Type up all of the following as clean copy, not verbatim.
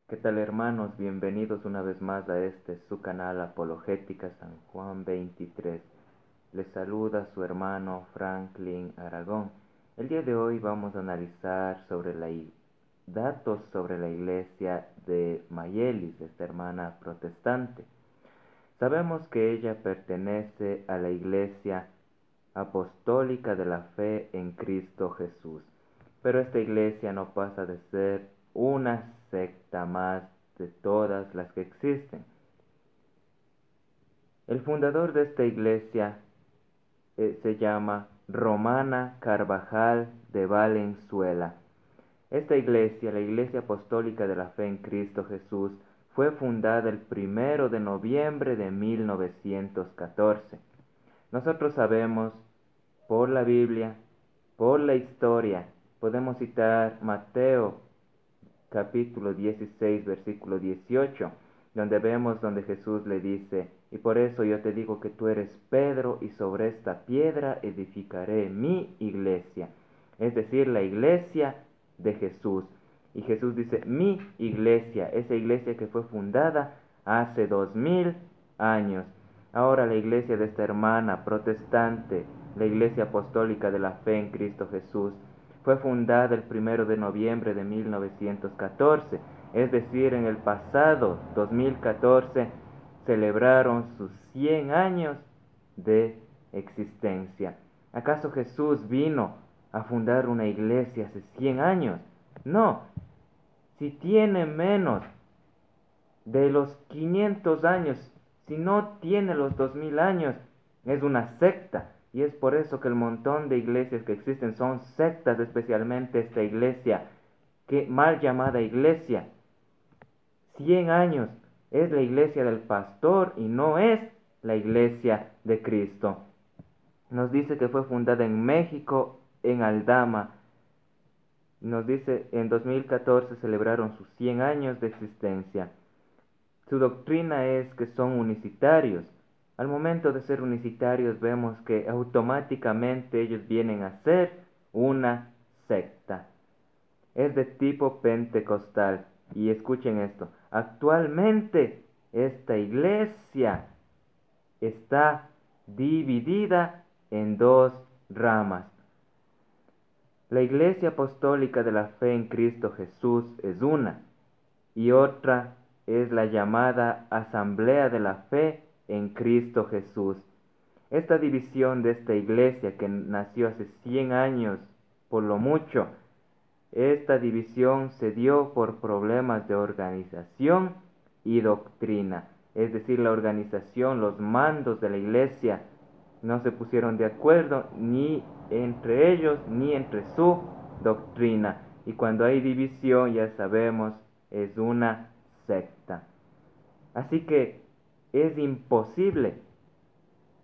¿Qué tal, hermanos? Bienvenidos una vez más a su canal Apologética San Juan 23. Les saluda su hermano Franklin Aragón. El día de hoy vamos a analizar datos sobre la iglesia de Mayélis, esta hermana protestante. Sabemos que ella pertenece a la iglesia apostólica de la fe en Cristo Jesús, pero esta iglesia no pasa de ser una secta más de todas las que existen. El fundador de esta iglesia se llama Romana Carvajal de Valenzuela. Esta iglesia, la Iglesia Apostólica de la Fe en Cristo Jesús, fue fundada el 1 de noviembre de 1914. Nosotros sabemos por la Biblia, por la historia, podemos citar Mateo capítulo 16, versículo 18, donde Jesús le dice: y por eso yo te digo que tú eres Pedro, y sobre esta piedra edificaré mi iglesia, es decir, la iglesia de Jesús. Y Jesús dice mi iglesia, esa iglesia que fue fundada hace 2000 años. Ahora la iglesia de esta hermana protestante, la Iglesia Apostólica de la Fe en Cristo Jesús, fue fundada el 1 de noviembre de 1914, es decir, en el pasado 2014 celebraron sus 100 años de existencia. ¿Acaso Jesús vino a fundar una iglesia hace 100 años? No, si tiene menos de los 500 años, si no tiene los 2000 años, es una secta. Y es por eso que el montón de iglesias que existen son sectas, especialmente esta iglesia, que mal llamada iglesia. 100 años, es la iglesia del pastor y no es la iglesia de Cristo. Nos dice que fue fundada en México, en Aldama. Nos dice en 2014 celebraron sus 100 años de existencia. Su doctrina es que son unicitarios. Al momento de ser unicitarios vemos que automáticamente ellos vienen a ser una secta. Es de tipo pentecostal. Y escuchen esto, actualmente esta iglesia está dividida en dos ramas. La Iglesia Apostólica de la Fe en Cristo Jesús es una, y otra es la llamada Asamblea de la Fe en Cristo Jesús. Esta división de esta iglesia que nació hace 100 años, por lo mucho, esta división se dio por problemas de organización y doctrina. Es decir, la organización, los mandos de la iglesia no se pusieron de acuerdo ni entre ellos ni entre su doctrina. Y cuando hay división, ya sabemos, es una secta. Así que es imposible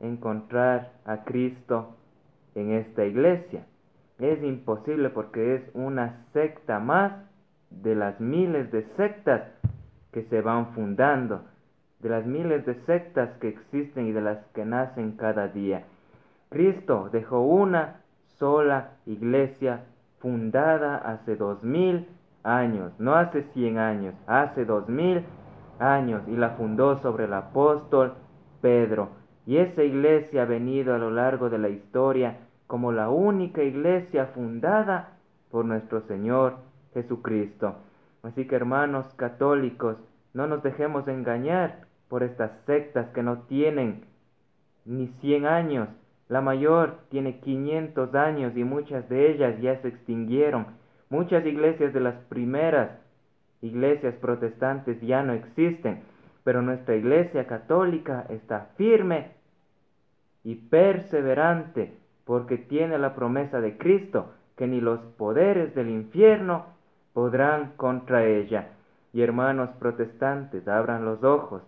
encontrar a Cristo en esta iglesia. Es imposible porque es una secta más de las miles de sectas que se van fundando, de las miles de sectas que existen y de las que nacen cada día. Cristo dejó una sola iglesia fundada hace 2000 años, no hace 100 años, hace 2000 años, y la fundó sobre el apóstol Pedro. Y esa iglesia ha venido a lo largo de la historia como la única iglesia fundada por nuestro Señor Jesucristo. Así que, hermanos católicos, no nos dejemos engañar por estas sectas que no tienen ni 100 años. La mayor tiene 500 años y muchas de ellas ya se extinguieron. Muchas iglesias de las primeras iglesias protestantes ya no existen, pero nuestra iglesia católica está firme y perseverante porque tiene la promesa de Cristo que ni los poderes del infierno podrán contra ella. Y hermanos protestantes, abran los ojos.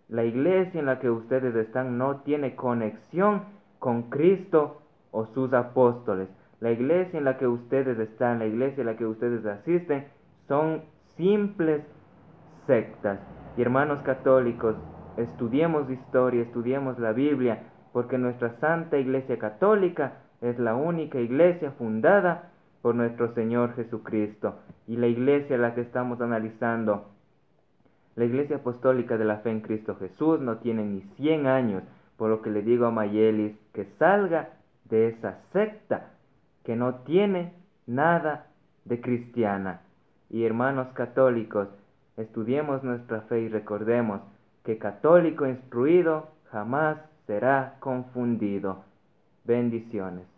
La iglesia en la que ustedes están no tiene conexión con Cristo o sus apóstoles. La iglesia en la que ustedes están, la iglesia en la que ustedes asisten, son simples sectas. Y hermanos católicos, estudiemos historia, estudiemos la Biblia, porque nuestra Santa Iglesia Católica es la única iglesia fundada por nuestro Señor Jesucristo. Y la iglesia a la que estamos analizando La Iglesia Apostólica de la Fe en Cristo Jesús no tiene ni 100 años, por lo que le digo a Mayelis que salga de esa secta que no tiene nada de cristiana. Y hermanos católicos, estudiemos nuestra fe y recordemos que católico instruido jamás será confundido. Bendiciones.